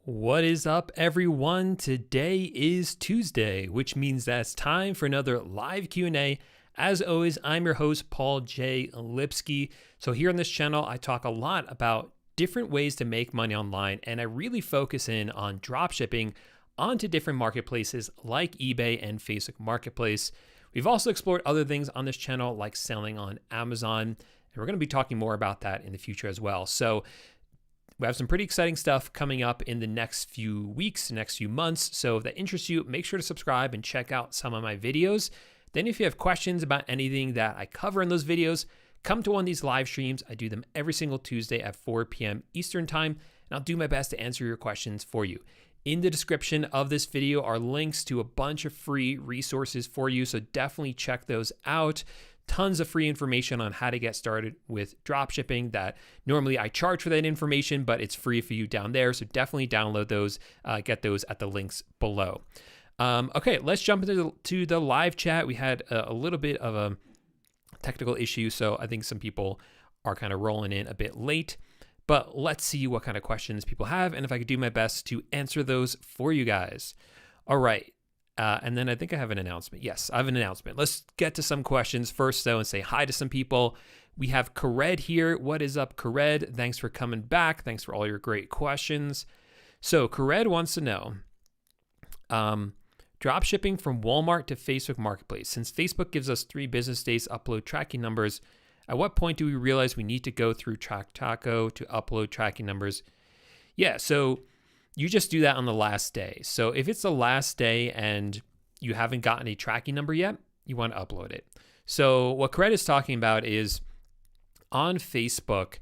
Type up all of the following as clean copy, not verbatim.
What is up, everyone? Today is Tuesday, which means that it's time for another live Q&A. As always, I'm your host, Paul J. Lipsky. So here on this channel, I talk a lot about different ways to make money online, and I really focus in on dropshipping onto different marketplaces like eBay and Facebook Marketplace. We've also explored other things on this channel like selling on Amazon, and we're going to be talking more about that in the future as well. So we have some pretty exciting stuff coming up in the next few weeks, next few months. So if that interests you, make sure to subscribe and check out some of my videos. Then if you have questions about anything that I cover in those videos, come to one of these live streams. I do them every single Tuesday at 4 p.m. Eastern time, and I'll do my best to answer your questions for you. In the description of this video are links to a bunch of free resources for you, so definitely check those out. Tons of free information on how to get started with dropshipping that normally I charge for that information, but it's free for you down there. So definitely download those, get those at the links below. Okay, let's jump into the live chat. We had a little bit of a technical issue, so I think some people are kind of rolling in a bit late, but let's see what kind of questions people have and if I could do my best to answer those for you guys. All right. And then I think I have an announcement. Yes, I have an announcement. Let's get to some questions first, though, and say hi to some people. We have Kared here. What is up, Kared? Thanks for coming back. Thanks for all your great questions. So Kared wants to know, drop shipping from Walmart to Facebook Marketplace. Since Facebook gives us 3 business days to upload tracking numbers, at what point do we realize we need to go through TrackTaco to upload tracking numbers? Yeah, so you just do that on the last day. So if it's the last day and you haven't gotten a tracking number yet, you want to upload it. So what Kared is talking about is on Facebook,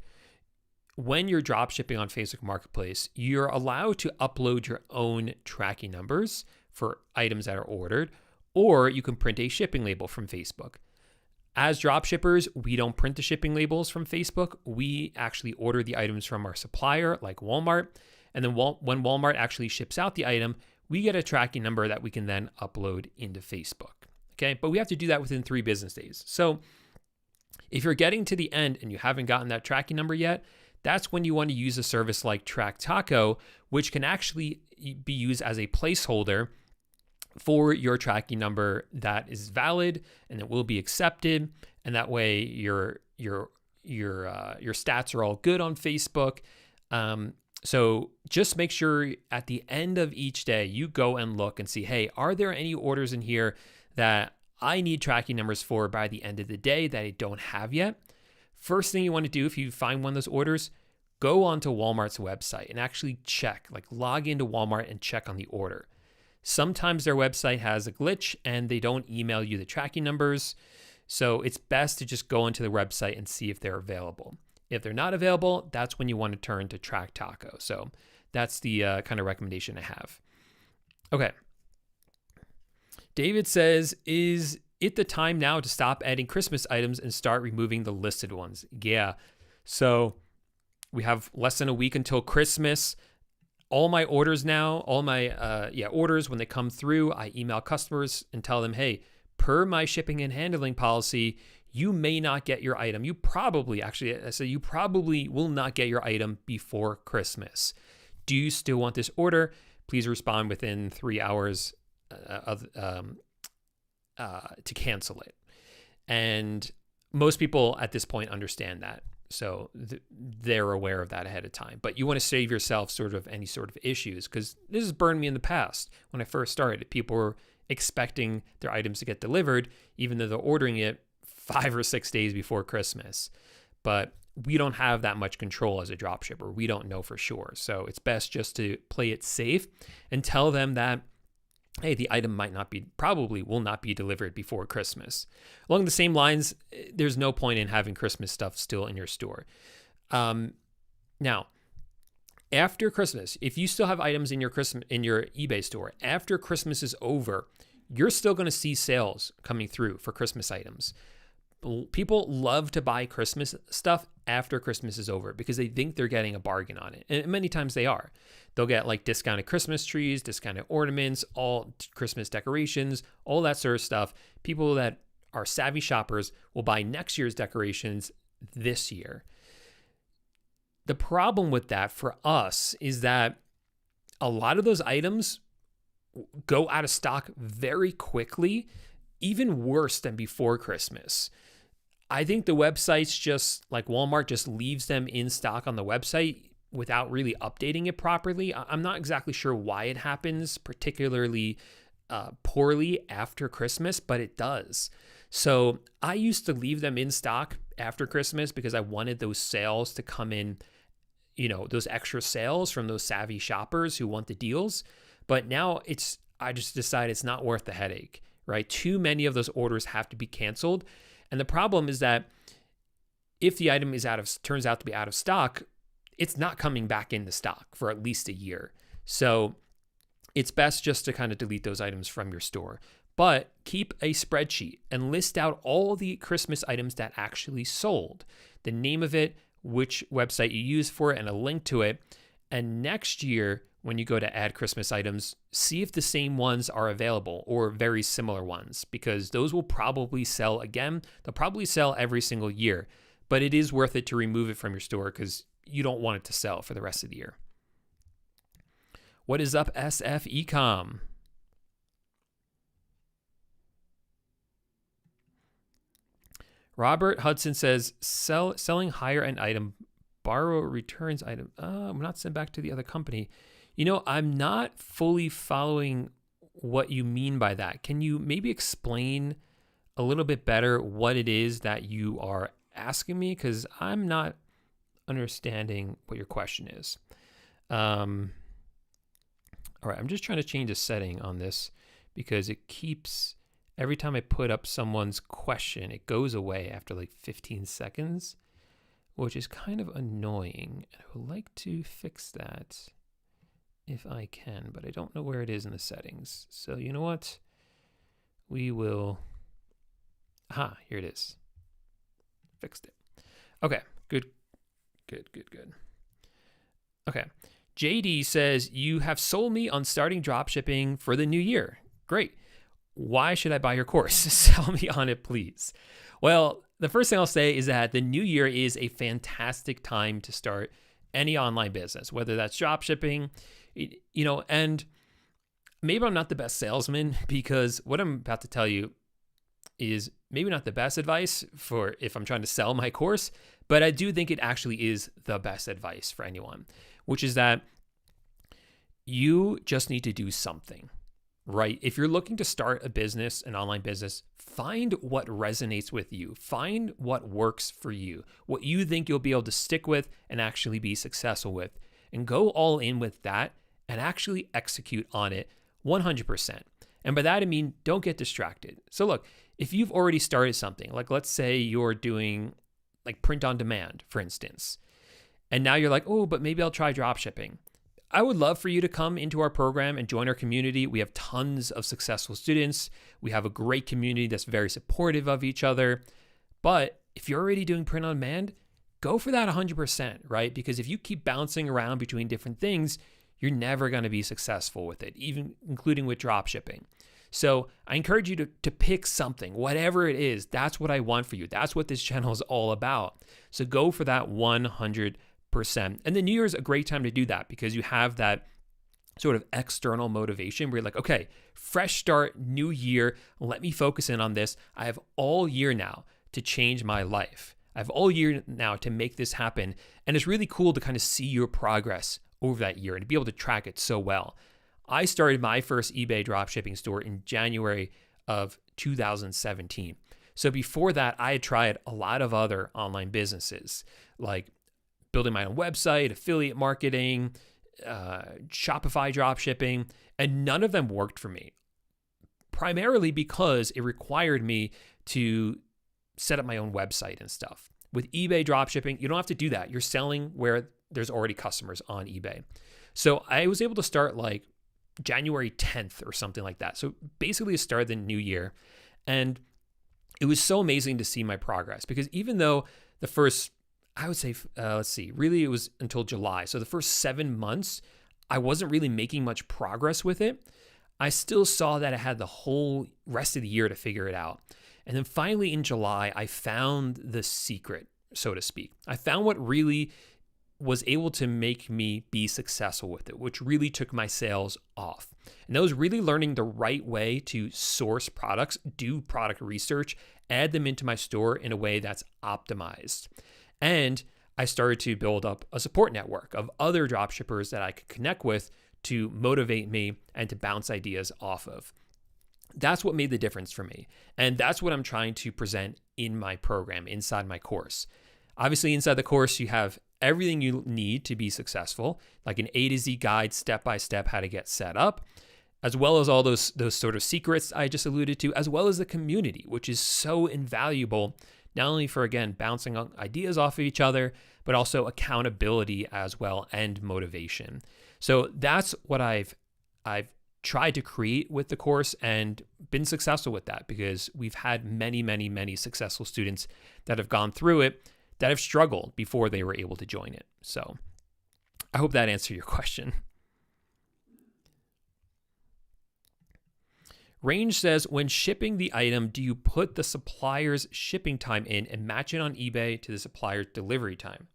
when you're drop shipping on Facebook Marketplace, you're allowed to upload your own tracking numbers for items that are ordered, or you can print a shipping label from Facebook. As drop shippers, we don't print the shipping labels from Facebook. We actually order the items from our supplier, like Walmart. And then when Walmart actually ships out the item, we get a tracking number that we can then upload into Facebook. Okay, but we have to do that within 3 business days. So if you're getting to the end and you haven't gotten that tracking number yet, that's when you want to use a service like TrackTaco, which can actually be used as a placeholder for your tracking number that is valid and it will be accepted. And that way your stats are all good on Facebook. So just make sure at the end of each day, you go and look and see, hey, are there any orders in here that I need tracking numbers for by the end of the day that I don't have yet? First thing you want to do if you find one of those orders, go onto Walmart's website and actually check, like log into Walmart and check on the order. Sometimes their website has a glitch and they don't email you the tracking numbers. So it's best to just go into the website and see if they're available. If they're not available, that's when you want to turn to TrackTaco. So that's the kind of recommendation I have. Okay. David says, is it the time now to stop adding Christmas items and start removing the listed ones? Yeah. So we have less than a week until Christmas. All my orders now, orders, when they come through, I email customers and tell them, hey, per my shipping and handling policy, you may not get your item. You probably will not get your item before Christmas. Do you still want this order? Please respond within 3 hours to cancel it. And most people at this point understand that. So they're aware of that ahead of time. But you want to save yourself sort of any sort of issues, because this has burned me in the past. When I first started, people were expecting their items to get delivered, even though they're ordering it 5 or 6 days before Christmas. But we don't have that much control as a dropshipper. We don't know for sure. So it's best just to play it safe and tell them that, hey, the item probably will not be delivered before Christmas. Along the same lines, there's no point in having Christmas stuff still in your store. Now, after Christmas, if you still have items in your eBay store, after Christmas is over, you're still going to see sales coming through for Christmas items. People love to buy Christmas stuff after Christmas is over because they think they're getting a bargain on it. And many times they are. They'll get like discounted Christmas trees, discounted ornaments, all Christmas decorations, all that sort of stuff. People that are savvy shoppers will buy next year's decorations this year. The problem with that for us is that a lot of those items go out of stock very quickly, even worse than before Christmas. I think the websites just like Walmart just leaves them in stock on the website without really updating it properly. I'm not exactly sure why it happens particularly poorly after Christmas, but it does. So I used to leave them in stock after Christmas because I wanted those sales to come in, those extra sales from those savvy shoppers who want the deals. But now I just decided it's not worth the headache, right? Too many of those orders have to be canceled. And the problem is that if the item turns out to be out of stock, it's not coming back into stock for at least a year. So it's best just to kind of delete those items from your store. But keep a spreadsheet and list out all the Christmas items that actually sold, the name of it, which website you use for it, and a link to it. And next year, when you go to add Christmas items, see if the same ones are available or very similar ones, because those will probably sell again. They'll probably sell every single year, but it is worth it to remove it from your store because you don't want it to sell for the rest of the year. What is up, SFEcom? Robert Hudson says, selling higher end item, borrow returns item. I'm not sent back to the other company. I'm not fully following what you mean by that. Can you maybe explain a little bit better what it is that you are asking me? Because I'm not understanding what your question is. All right, I'm just trying to change a setting on this because it keeps, every time I put up someone's question, it goes away after like 15 seconds, which is kind of annoying. I would like to fix that if I can, but I don't know where it is in the settings. So you know what? We will, here it is. Fixed it. Okay, good. Okay. JD says, you have sold me on starting dropshipping for the new year. Great. Why should I buy your course? Sell me on it, please. Well, the first thing I'll say is that the new year is a fantastic time to start any online business, whether that's dropshipping, and maybe I'm not the best salesman because what I'm about to tell you is maybe not the best advice for if I'm trying to sell my course, but I do think it actually is the best advice for anyone, which is that you just need to do something, right? If you're looking to start a business, an online business, find what resonates with you. Find what works for you, what you think you'll be able to stick with and actually be successful with, and go all in with that and actually execute on it 100%. And by that, I mean, don't get distracted. So look, if you've already started something, like let's say you're doing like print on demand, for instance, and now you're like, oh, but maybe I'll try dropshipping. I would love for you to come into our program and join our community. We have tons of successful students. We have a great community that's very supportive of each other. But if you're already doing print on demand, go for that 100%, right? Because if you keep bouncing around between different things, you're never going to be successful with it, even including with dropshipping. So I encourage you to pick something, whatever it is. That's what I want for you. That's what this channel is all about. So go for that 100%. And the new year is a great time to do that because you have that sort of external motivation where you're like, okay, fresh start, new year. Let me focus in on this. I have all year now to change my life. I have all year now to make this happen. And it's really cool to kind of see your progress over that year and to be able to track it so well. I started my first eBay dropshipping store in January of 2017. So before that, I had tried a lot of other online businesses, like building my own website, affiliate marketing, Shopify dropshipping, and none of them worked for me. Primarily because it required me to set up my own website and stuff. With eBay dropshipping, you don't have to do that. You're selling where there's already customers on eBay. So I was able to start like January 10th or something like that. So basically it started the new year. And it was so amazing to see my progress because even though the first, I would say, really it was until July. So the first 7 months, I wasn't really making much progress with it. I still saw that I had the whole rest of the year to figure it out. And then finally in July, I found the secret, so to speak. I found what really was able to make me be successful with it, which really took my sales off. And that was really learning the right way to source products, do product research, add them into my store in a way that's optimized. And I started to build up a support network of other dropshippers that I could connect with to motivate me and to bounce ideas off of. That's what made the difference for me. And that's what I'm trying to present in my program, inside my course. Obviously, inside the course, you have everything you need to be successful, like an A to Z guide, step-by-step how to get set up, as well as all those sort of secrets I just alluded to, as well as the community, which is so invaluable, not only for, again, bouncing ideas off of each other, but also accountability as well and motivation. So that's what I've tried to create with the course and been successful with that, because we've had many, many, many successful students that have gone through it that have struggled before they were able to join it. So I hope that answered your question. Range says, when shipping the item, do you put the supplier's shipping time in and match it on eBay to the supplier's delivery time?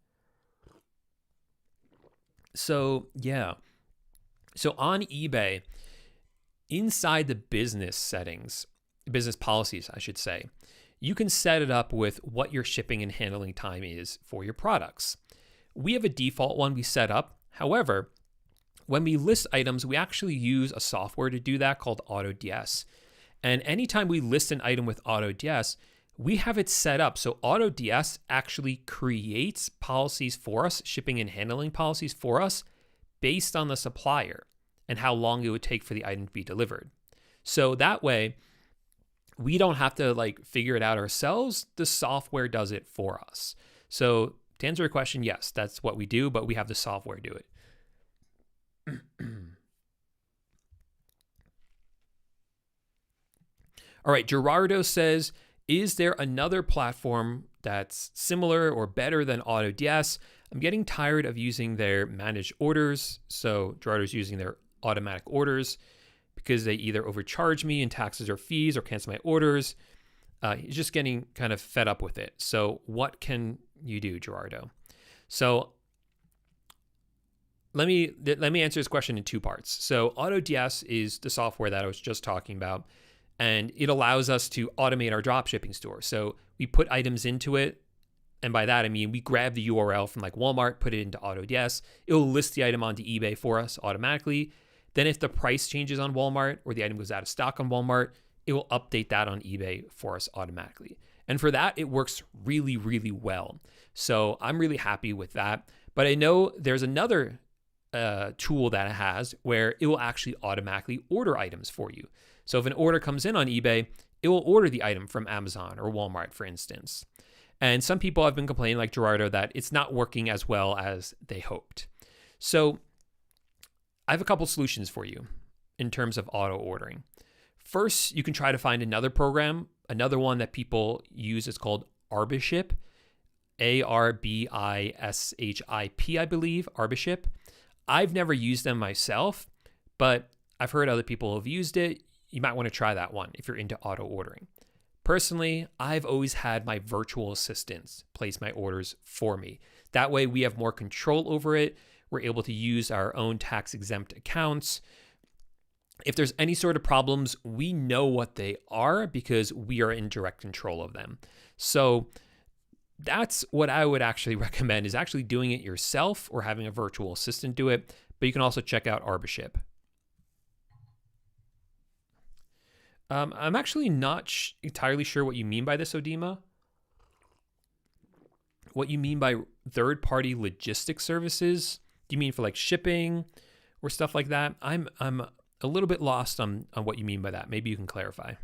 So yeah. So on eBay, inside the business settings, business policies, I should say, you can set it up with what your shipping and handling time is for your products. We have a default one we set up. However, when we list items, we actually use a software to do that called Autods. And anytime we list an item with Autods, we have it set up so Autods actually creates policies for us, shipping and handling policies for us, based on the supplier and how long it would take for the item to be delivered. So that way, we don't have to figure it out ourselves. The software does it for us. So to answer your question, yes, that's what we do, but we have the software do it. All right, Gerardo says, is there another platform that's similar or better than Autods? I'm getting tired of using their managed orders. So Gerardo's using their automatic orders because they either overcharge me in taxes or fees or cancel my orders. He's just getting kind of fed up with it. So what can you do, Gerardo? So let me answer this question in two parts. So Autods is the software that I was just talking about, and it allows us to automate our dropshipping store. So we put items into it, and by that I mean we grab the URL from Walmart, put it into Autods. It will list the item onto eBay for us automatically. Then if the price changes on Walmart or the item goes out of stock on Walmart, it will update that on eBay for us automatically. And for that, it works really, really well. So I'm really happy with that. But I know there's another tool that it has where it will actually automatically order items for you. So if an order comes in on eBay, it will order the item from Amazon or Walmart, for instance. And some people have been complaining, like Gerardo, that it's not working as well as they hoped. So I have a couple solutions for you in terms of auto ordering. First, you can try to find another program. Another one that people use is called Arbiship, Arbiship, I believe, Arbiship. I've never used them myself, but I've heard other people have used it. You might want to try that one if you're into auto ordering. Personally, I've always had my virtual assistants place my orders for me. That way we have more control over it. We're able to use our own tax exempt accounts. If there's any sort of problems, we know what they are because we are in direct control of them. So that's what I would actually recommend, is actually doing it yourself or having a virtual assistant do it. But you can also check out Arbiship. I'm actually not entirely sure what you mean by this, Odima. What you mean by third-party logistic services? Do you mean for shipping or stuff like that? I'm a little bit lost on what you mean by that. Maybe you can clarify.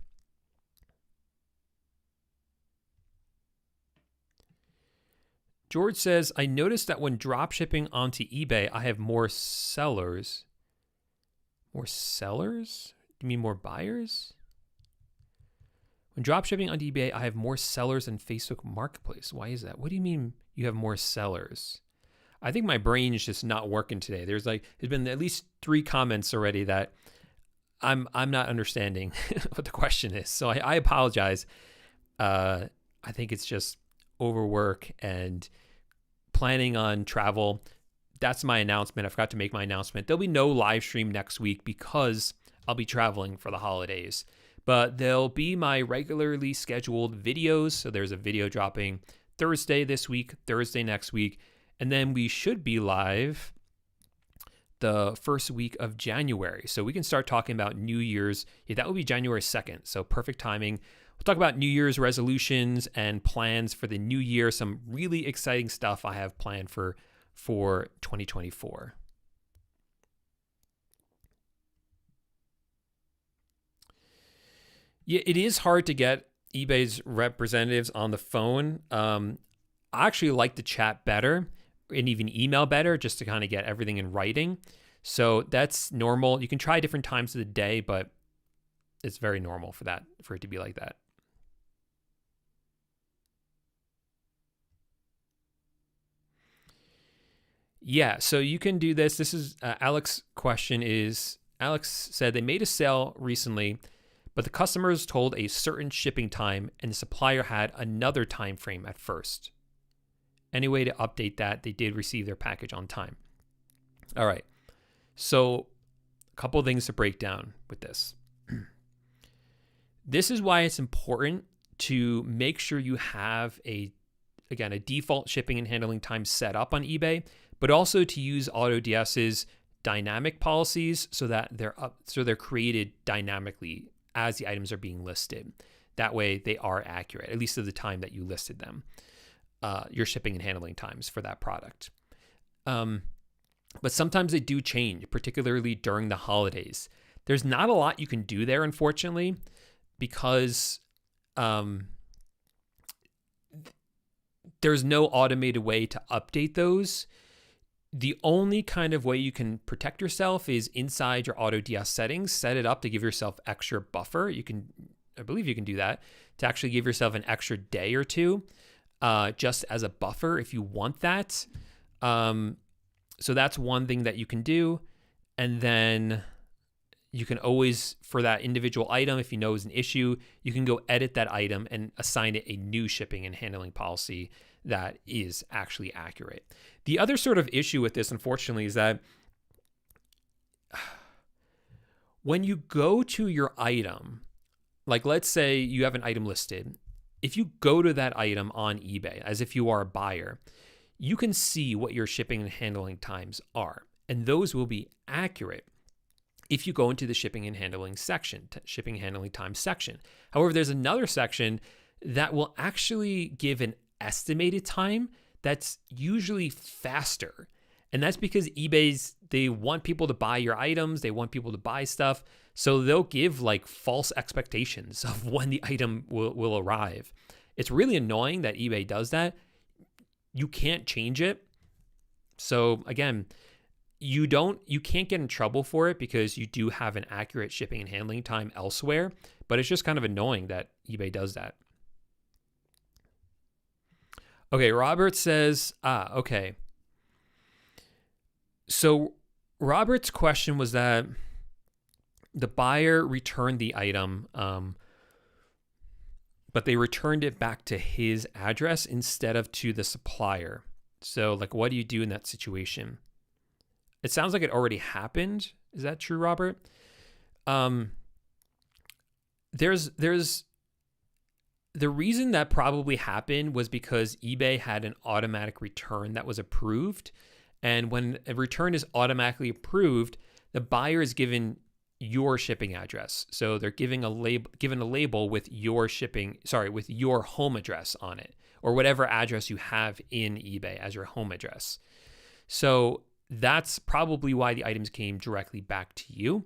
George says, I noticed that when drop shipping onto eBay, I have more sellers. More sellers? Do you mean more buyers? When drop shipping onto eBay, I have more sellers than Facebook Marketplace. Why is that? What do you mean you have more sellers? I think my brain is just not working today. There's been at least 3 comments already that I'm not understanding what the question is. So I apologize. I think it's just overwork, and planning on travel, that's my announcement. I forgot to make my announcement. There'll be no live stream next week because I'll be traveling for the holidays. But there'll be my regularly scheduled videos. So there's a video dropping Thursday this week, Thursday next week, and then we should be live the first week of January. So we can start talking about New Year's. Yeah, that will be January 2nd. So perfect timing. We'll talk about New Year's resolutions and plans for the new year. Some really exciting stuff I have planned for 2024. Yeah, it is hard to get eBay's representatives on the phone. I actually like to chat better and even email better just to kind of get everything in writing. So that's normal. You can try different times of the day, but it's very normal for it to be like that. Yeah, so you can do this. This is Alex's question is, Alex said they made a sale recently, but the customer was told a certain shipping time and the supplier had another time frame at first. Any way to update that? They did receive their package on time. All right. So a couple of things to break down with this. This is why it's important to make sure you have a default shipping and handling time set up on eBay, but also to use AutoDS's dynamic policies so that they're created dynamically as the items are being listed. That way they are accurate, at least at the time that you listed them, your shipping and handling times for that product. But sometimes they do change, particularly during the holidays. There's not a lot you can do there, unfortunately, because there's no automated way to update those. The only kind of way you can protect yourself is inside your AutoDS settings, set it up to give yourself extra buffer. I believe you can do that to actually give yourself an extra day or two, just as a buffer if you want that. So that's one thing that you can do. And then you can always, for that individual item, if you know is an issue, you can go edit that item and assign it a new shipping and handling policy that is actually accurate. The other sort of issue with this, unfortunately, is that when you go to your item, like let's say you have an item listed, if you go to that item on eBay as if you are a buyer, you can see what your shipping and handling times are, and those will be accurate if you go into the shipping and handling section, shipping and handling time section. However, there's another section that will actually give an estimated time that's usually faster. And that's because they want people to buy your items, they want people to buy stuff, so they'll give like false expectations of when the item will arrive. It's really annoying that eBay does that. You can't change it. So again, you can't get in trouble for it because you do have an accurate shipping and handling time elsewhere, but it's just kind of annoying that eBay does that. Okay, Robert says, okay. So Robert's question was that the buyer returned the item, but they returned it back to his address instead of to the supplier. So like, what do you do in that situation? It sounds like it already happened. Is that true, Robert? There's the reason that probably happened was because eBay had an automatic return that was approved. And when a return is automatically approved, the buyer is given your shipping address. So they're given a label with your with your home address on it, or whatever address you have in eBay as your home address. So that's probably why the items came directly back to you.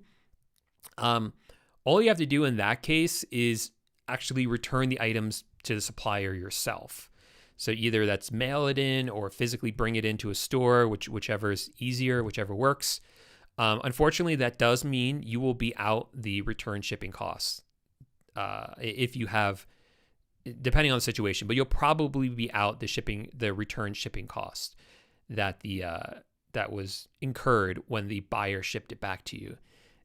All you have to do in that case is actually return the items to the supplier yourself. So either that's mail it in or physically bring it into a store, whichever is easier, whichever works. Unfortunately, that does mean you will be out the return shipping costs if you have, depending on the situation, but you'll probably be out the return shipping cost that was incurred when the buyer shipped it back to you.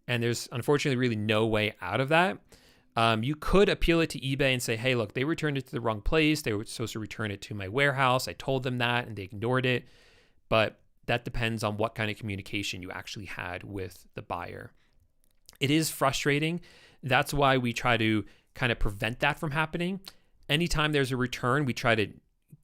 And there's unfortunately really no way out of that. You could appeal it to eBay and say, hey, look, they returned it to the wrong place. They were supposed to return it to my warehouse. I told them that and they ignored it. But that depends on what kind of communication you actually had with the buyer. It is frustrating. That's why we try to kind of prevent that from happening. Anytime there's a return, we try to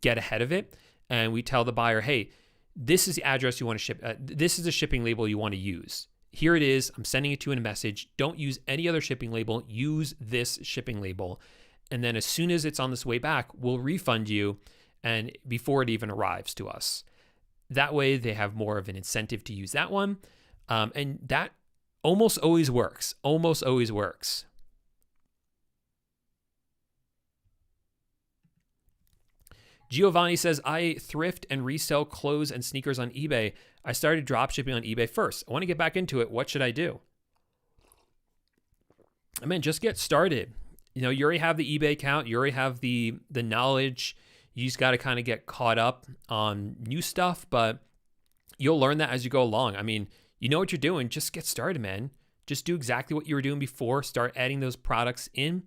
get ahead of it and we tell the buyer, hey, this is the address you want to ship. This is the shipping label you want to use. Here it is. I'm sending it to you in a message. Don't use any other shipping label. Use this shipping label. And then as soon as it's on this way back, we'll refund you and before it even arrives to us. That way they have more of an incentive to use that one. And that almost always works. Almost always works. Giovanni says, I thrift and resell clothes and sneakers on eBay. I started dropshipping on eBay first. I want to get back into it. What should I do? I mean, just get started. You already have the eBay account. You already have the knowledge. You just got to kind of get caught up on new stuff, but you'll learn that as you go along. I mean, you know what you're doing. Just get started, man. Just do exactly what you were doing before. Start adding those products in.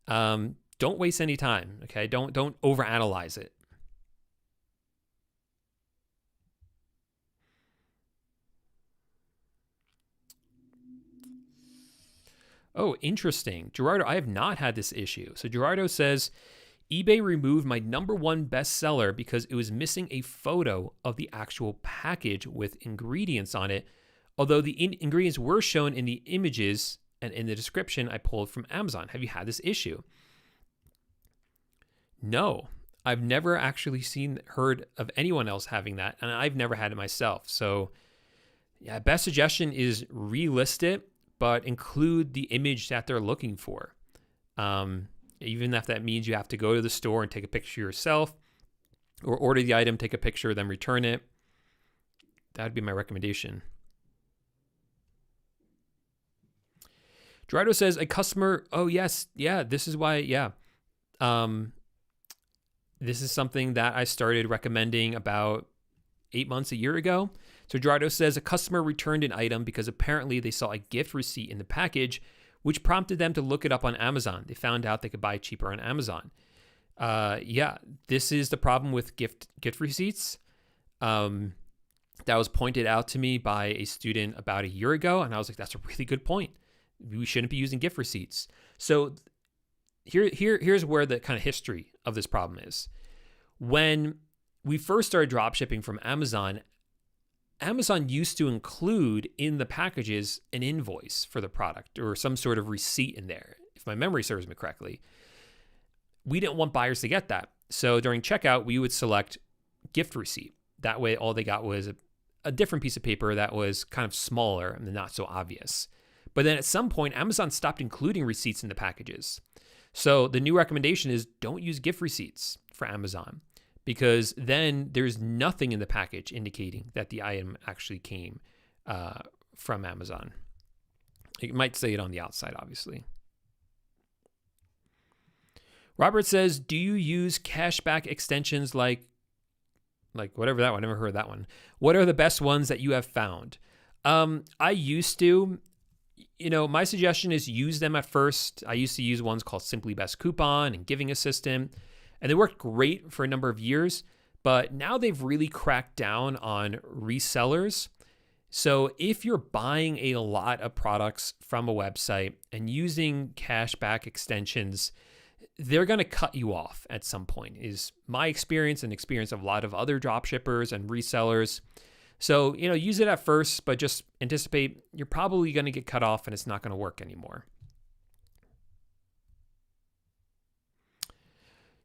Don't waste any time, okay? Don't overanalyze it. Oh, interesting. Gerardo, I have not had this issue. So Gerardo says, eBay removed my #1 bestseller because it was missing a photo of the actual package with ingredients on it. Although the ingredients were shown in the images and in the description I pulled from Amazon. Have you had this issue? No, I've never actually heard of anyone else having that, and I've never had it myself. So yeah, best suggestion is relist it, but include the image that they're looking for. Even if that means you have to go to the store and take a picture yourself or order the item, take a picture, then return it. That'd be my recommendation. Gerardo says, a customer, oh yes, yeah, this is why, yeah. This is something that I started recommending about 8 months, a year ago. So Gerardo says, a customer returned an item because apparently they saw a gift receipt in the package, which prompted them to look it up on Amazon. They found out they could buy cheaper on Amazon. Yeah, this is the problem with gift receipts. That was pointed out to me by a student about a year ago, and I was like, that's a really good point. We shouldn't be using gift receipts. So here's where the kind of history of this problem is. When we first started drop shipping from Amazon, Amazon used to include in the packages an invoice for the product or some sort of receipt in there, if my memory serves me correctly. We didn't want buyers to get that. So during checkout, we would select gift receipt. That way, all they got was a different piece of paper that was kind of smaller and not so obvious. But then at some point, Amazon stopped including receipts in the packages. So the new recommendation is don't use gift receipts for Amazon, because then there's nothing in the package indicating that the item actually came from Amazon. It might say it on the outside, obviously. Robert says, do you use cashback extensions like whatever that one? I never heard of that one. What are the best ones that you have found? I used to. My suggestion is use them at first. I used to use ones called Simply Best Coupon and Giving Assistant, and they worked great for a number of years, but now they've really cracked down on resellers. So if you're buying a lot of products from a website and using cashback extensions, they're going to cut you off at some point, is my experience and experience of a lot of other dropshippers and resellers. So, use it at first, but just anticipate you're probably going to get cut off and it's not going to work anymore.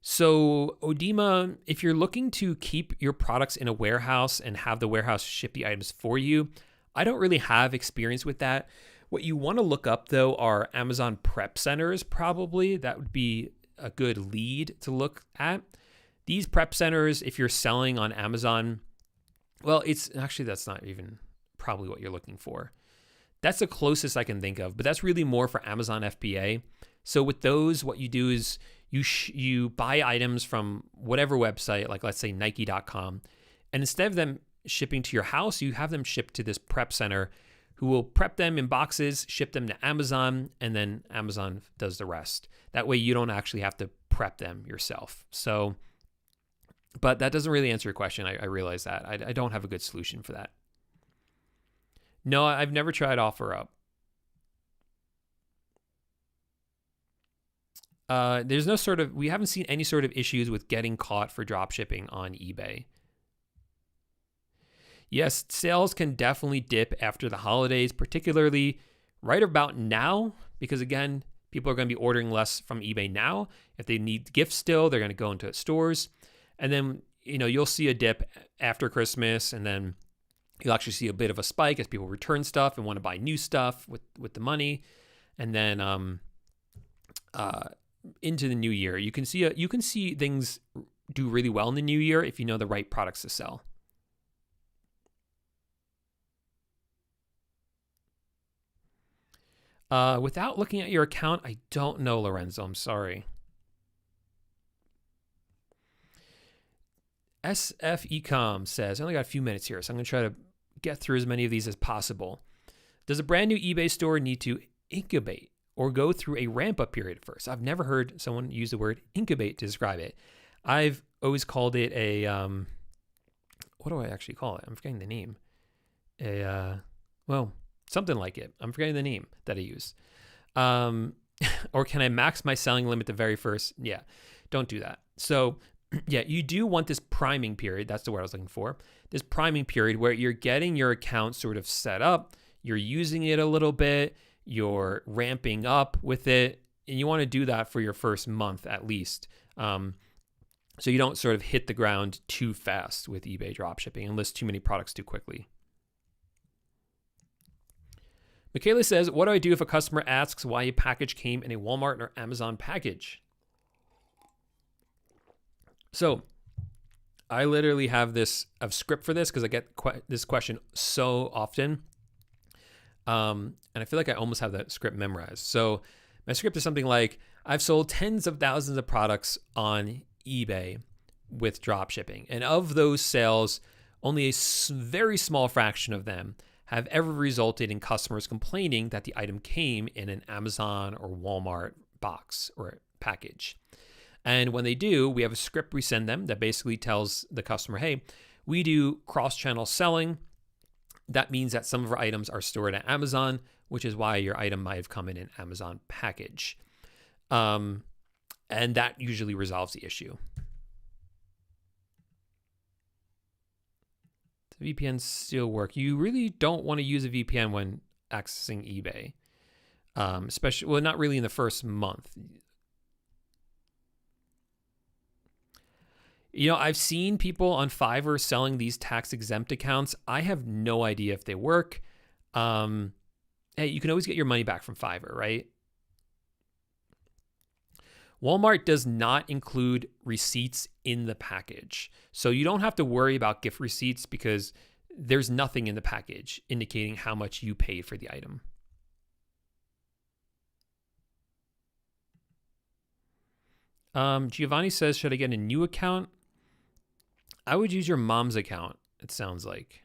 So, Odima, if you're looking to keep your products in a warehouse and have the warehouse ship the items for you, I don't really have experience with that. What you want to look up, though, are Amazon prep centers, probably. That would be a good lead to look at. These prep centers, if you're selling on Amazon, well, that's not even probably what you're looking for. That's the closest I can think of, but that's really more for Amazon FBA. So with those, what you do is you buy items from whatever website, like let's say Nike.com, and instead of them shipping to your house, you have them shipped to this prep center who will prep them in boxes, ship them to Amazon, and then Amazon does the rest. That way you don't actually have to prep them yourself. So, but that doesn't really answer your question. I realize that. I don't have a good solution for that. No, I've never tried OfferUp. There's no sort of, we haven't seen any sort of issues with getting caught for dropshipping on eBay. Yes, sales can definitely dip after the holidays, particularly right about now, because again, people are going to be ordering less from eBay now. If they need gifts still, they're going to go into stores. And then, you'll see a dip after Christmas, and then you'll actually see a bit of a spike as people return stuff and want to buy new stuff with the money. And then into the new year, you can see things do really well in the new year if you know the right products to sell. Without looking at your account, I don't know, Lorenzo. I'm sorry. SFEcom says, I only got a few minutes here, so I'm going to try to get through as many of these as possible. Does a brand new eBay store need to incubate or go through a ramp-up period first? I've never heard someone use the word incubate to describe it. I've always called it a, what do I actually call it? I'm forgetting the name. Something like it. I'm forgetting the name that I use. Or can I max my selling limit the very first? Yeah, don't do that. So yeah, you do want this priming period. That's the word I was looking for. This priming period where you're getting your account sort of set up, you're using it a little bit, you're ramping up with it, and you want to do that for your first month at least. So you don't sort of hit the ground too fast with eBay dropshipping and list too many products too quickly. Michaela says, what do I do if a customer asks why a package came in a Walmart or Amazon package? So I literally have a script for this because I get this question so often. And I feel like I almost have that script memorized. So my script is something like, I've sold tens of thousands of products on eBay with dropshipping. And of those sales, only a very small fraction of them have ever resulted in customers complaining that the item came in an Amazon or Walmart box or package. And when they do, we have a script we send them that basically tells the customer, hey, we do cross-channel selling. That means that some of our items are stored at Amazon, which is why your item might have come in an Amazon package. And that usually resolves the issue. The VPN still work. You really don't want to use a VPN when accessing eBay, especially, well, not really in the first month. I've seen people on Fiverr selling these tax exempt accounts. I have no idea if they work. Hey, you can always get your money back from Fiverr, right? Walmart does not include receipts in the package. So you don't have to worry about gift receipts because there's nothing in the package indicating how much you paid for the item. Giovanni says, should I get a new account? I would use your mom's account, it sounds like.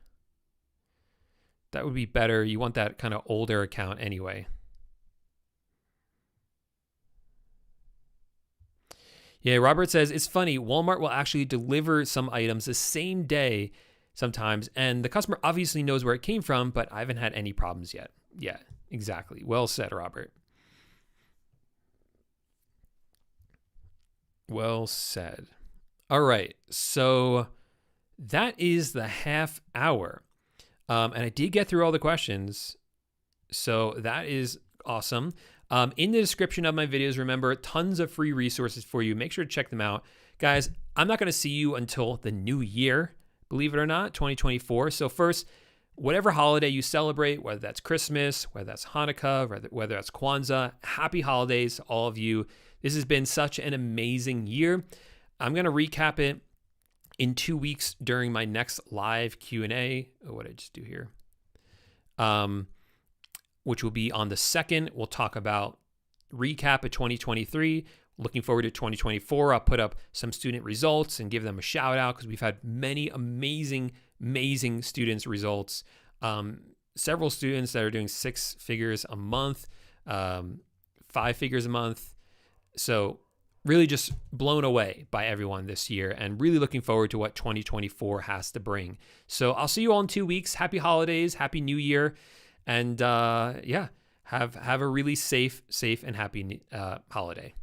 That would be better. You want that kind of older account anyway. Yeah, Robert says, it's funny, Walmart will actually deliver some items the same day sometimes, and the customer obviously knows where it came from, but I haven't had any problems yet. Yeah, exactly. Well said, Robert. Well said. All right, so that is the half hour. And I did get through all the questions, so that is awesome. In the description of my videos, remember, tons of free resources for you. Make sure to check them out. Guys, I'm not going to see you until the new year, believe it or not, 2024. So first, whatever holiday you celebrate, whether that's Christmas, whether that's Hanukkah, whether that's Kwanzaa, happy holidays to all of you. This has been such an amazing year. I'm going to recap it in 2 weeks during my next live Q&A. Oh, what did I just do here? Which will be on the 2nd. We'll talk about recap of 2023. Looking forward to 2024. I'll put up some student results and give them a shout out because we've had many amazing students' results. several students that are doing 6 figures a month, 5 figures a month. So really just blown away by everyone this year and really looking forward to what 2024 has to bring. So I'll see you all in 2 weeks. Happy holidays, happy new year. And have a really safe and happy holiday.